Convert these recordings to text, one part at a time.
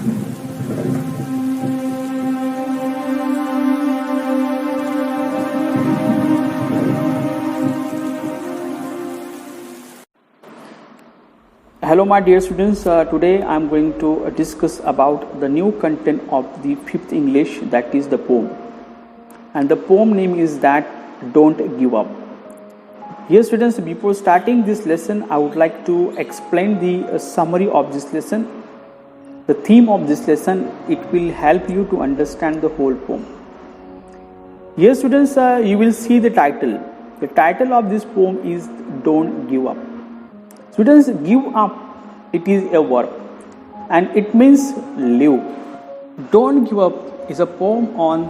Hello my dear students, today I am going to discuss about the new content of the 5th English, that is the poem. And the poem name is that Don't Give Up. Here students, before starting this lesson, I would like to explain the summary of this lesson. The theme of this lesson, it will help you to understand the whole poem. Here students, you will see the title. The title of this poem is Don't Give Up. Students, give up, it is a verb and it means live. Don't Give Up is a poem on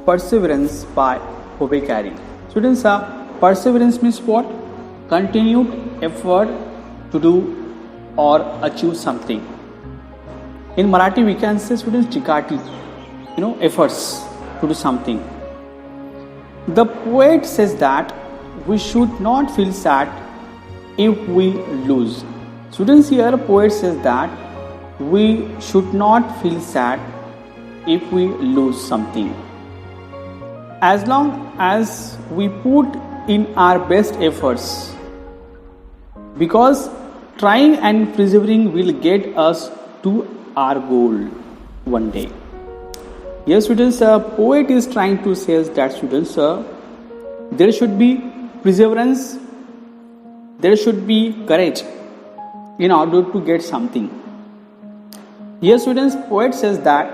perseverance by Phoebe Cary. Students, perseverance means what? Continued effort to do or achieve something. In Marathi we can say students chikati, efforts to do something. The poet says that we should not feel sad if we lose. Students, here poet says that we should not feel sad if we lose something. As long as we put in our best efforts, because trying and persevering will get us to our goal one day. Yes students, poet is trying to say that students, there should be perseverance, there should be courage in order to get something. Here students, poet says that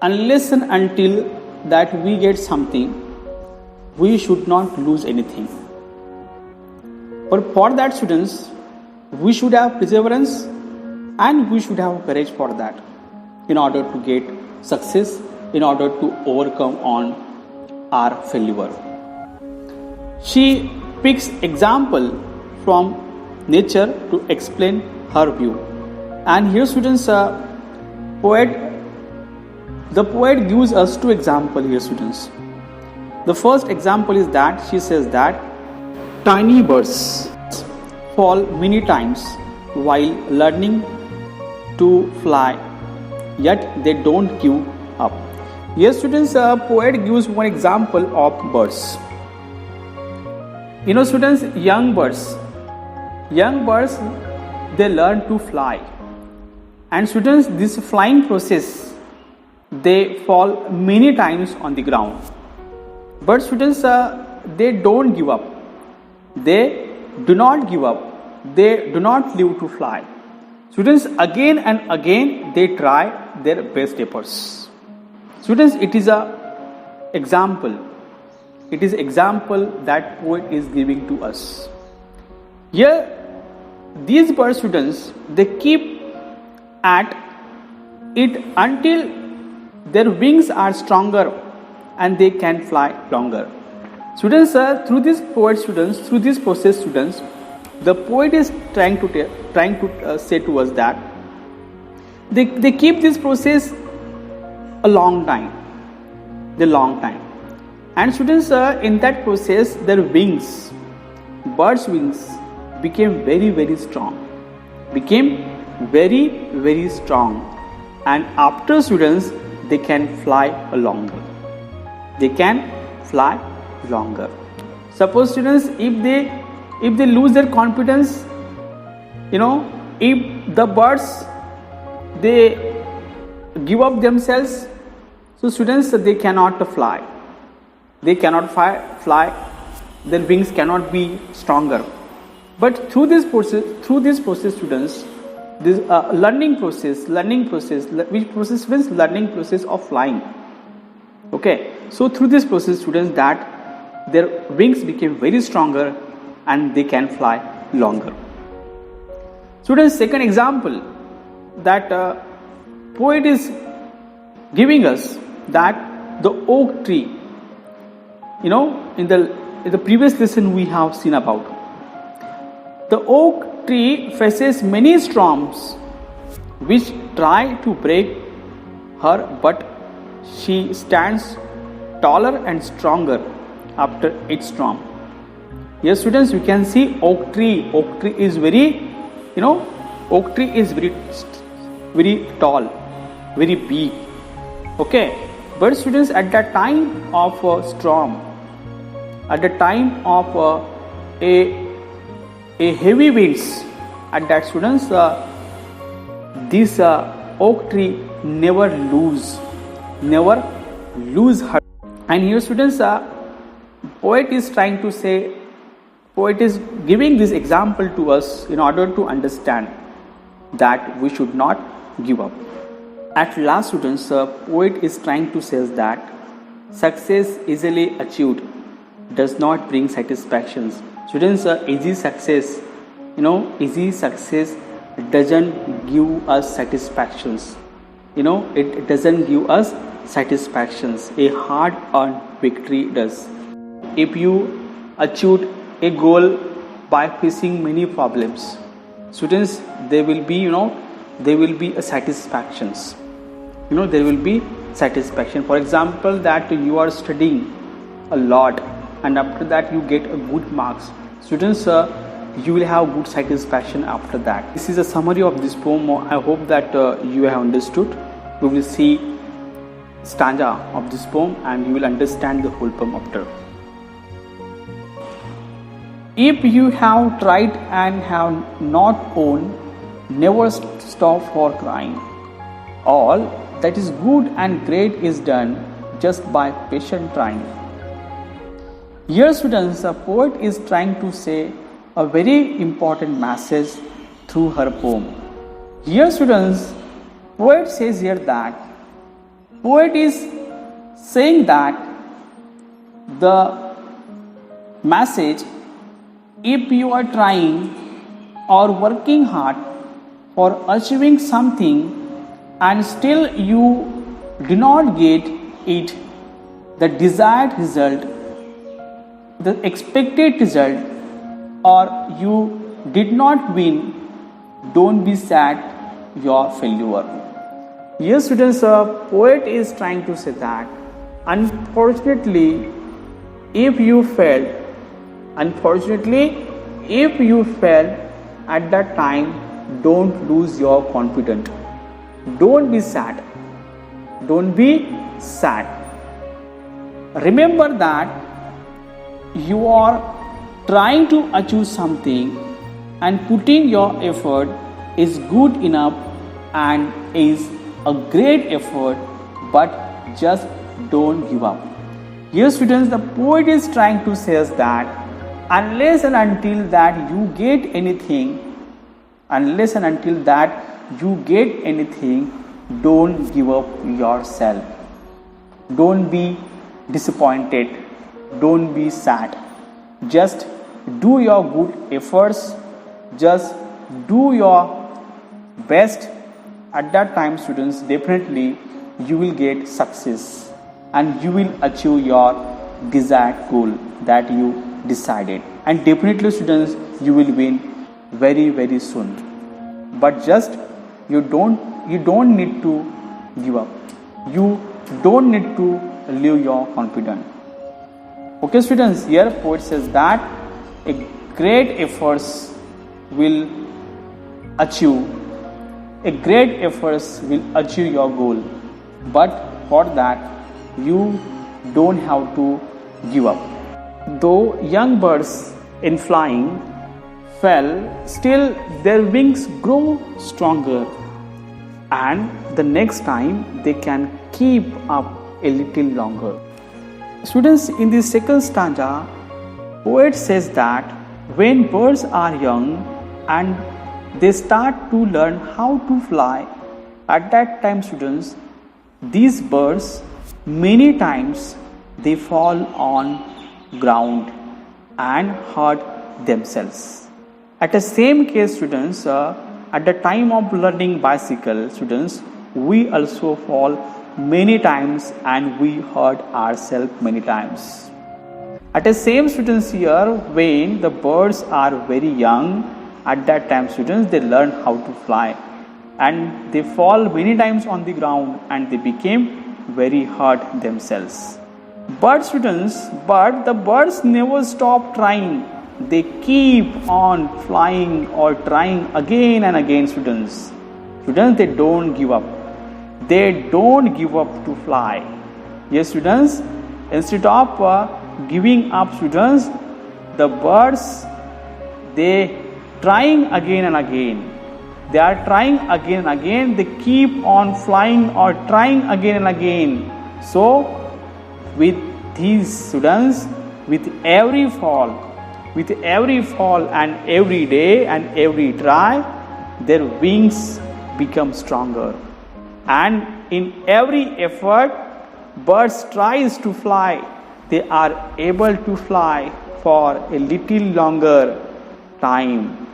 unless and until that we get something, we should not lose anything. But for that students, we should have perseverance and we should have courage for that in order to get success, in order to overcome on our failure. She picks example from nature to explain her view. And here students, the poet gives us two examples here students. The first example is that she says that tiny birds fall many times while learning to fly, yet they don't give up. Yes students, poet gives one example of birds. Students, young birds, they learn to fly. And students, this flying process, they fall many times on the ground. But students, they don't give up. They do not give up. They do not leave to fly. Students, again and again, they try their best efforts. Students, it is an example. It is example that poet is giving to us. Here, these bird students, they keep at it until their wings are stronger and they can fly longer. Students, through this process students, the poet is trying to say to us that they keep this process a long time. And students, in that process, their wings, birds' wings, became very, very strong. And after students, they can fly longer. Suppose students, if they lose their confidence, if the birds, they give up themselves, so students, they cannot fly. They cannot fly. Their wings cannot be stronger. But through this process, students, this learning process, which process means learning process of flying. Okay, so through this process, students, that their wings became very stronger and they can fly longer. Students, second example that poet is giving us, that the oak tree. In the previous lesson we have seen about. The oak tree faces many storms which try to break her, but she stands taller and stronger after each storm. Yes, students, you can see oak tree. Oak tree is very, very tall. very big. Okay, but students, at the time of a storm, at the time of a heavy winds, at that students, this oak tree never lose her. And here students, poet is trying to say, poet is giving this example to us in order to understand that we should not give up. At last students, poet is trying to say that success easily achieved does not bring satisfactions. Students, easy success doesn't give us satisfactions. It doesn't give us satisfactions. A hard earned victory does. If you achieved a goal by facing many problems, students, there will be a satisfactions. There will be satisfaction. For example, that you are studying a lot and after that you get a good marks, students, you will have good satisfaction after that. This is a summary of this poem. I hope that you have understood. We will see stanza of this poem and you will understand the whole poem after. If you have tried and have not won, never stop for crying. All that is good and great is done just by patient trying. Here students, a poet is trying to say a very important message through her poem. Here students, poet says here that poet is saying that the message, if you are trying or working hard for achieving something and still you do not get it, the desired result, the expected result, or you did not win, don't be sad your failure. Yes students, a poet is trying to say that unfortunately if you failed at that time, don't lose your confidence. Don't be sad. Remember that you are trying to achieve something and putting your effort is good enough and is a great effort, but just don't give up. Here students, the poet is trying to say us that unless and until that you get anything, don't give up yourself. Don't be disappointed. Don't be sad. Just do your good efforts. Just do your best. At that time, students, definitely you will get success and you will achieve your desired goal that you decided. And definitely, students, you will win very, very soon. But just you don't need to give up. You don't need to lose your confidence. Okay students, here poet says that a great efforts will achieve your goal, but for that you don't have to give up. Though young birds in flying fell, still their wings grow stronger, and the next time they can keep up a little longer. Students, in the second stanza, poet says that when birds are young and they start to learn how to fly, at that time, students, these birds many times they fall on ground and hurt themselves. At the same case, students, at the time of learning bicycle, students, we also fall many times and we hurt ourselves many times. At the same, students, here when the birds are very young, at that time, students, they learn how to fly and they fall many times on the ground and they became very hurt themselves. But students, the birds never stop trying. They keep on flying or trying again and again, students. They don't give up. they don't give up to fly. Yes, students, instead of giving up, students, the birds, they trying again and again. They are trying again and again. They keep on flying or trying again and again. So, with these students, with every fall and every day and every try, their wings become stronger. And in every effort, birds tries to fly. They are able to fly for a little longer time.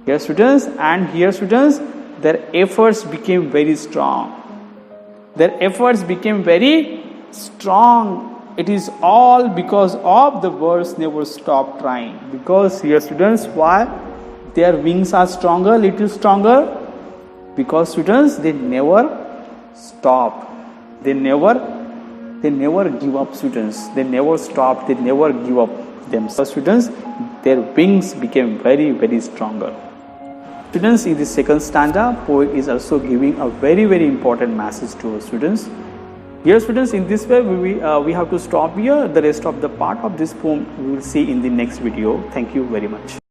Here students, their efforts became very strong. It is all because of the birds never stop trying. Because here students, why their wings are stronger, little stronger? Because students, they never stop. They never give up, students. They never stop. They never give up themselves. Students, their wings became very, very stronger. Students, in the second stanza, poet is also giving a very, very important message to our students. Here, students, in this way, we have to stop here. The rest of the part of this poem we will see in the next video. Thank you very much.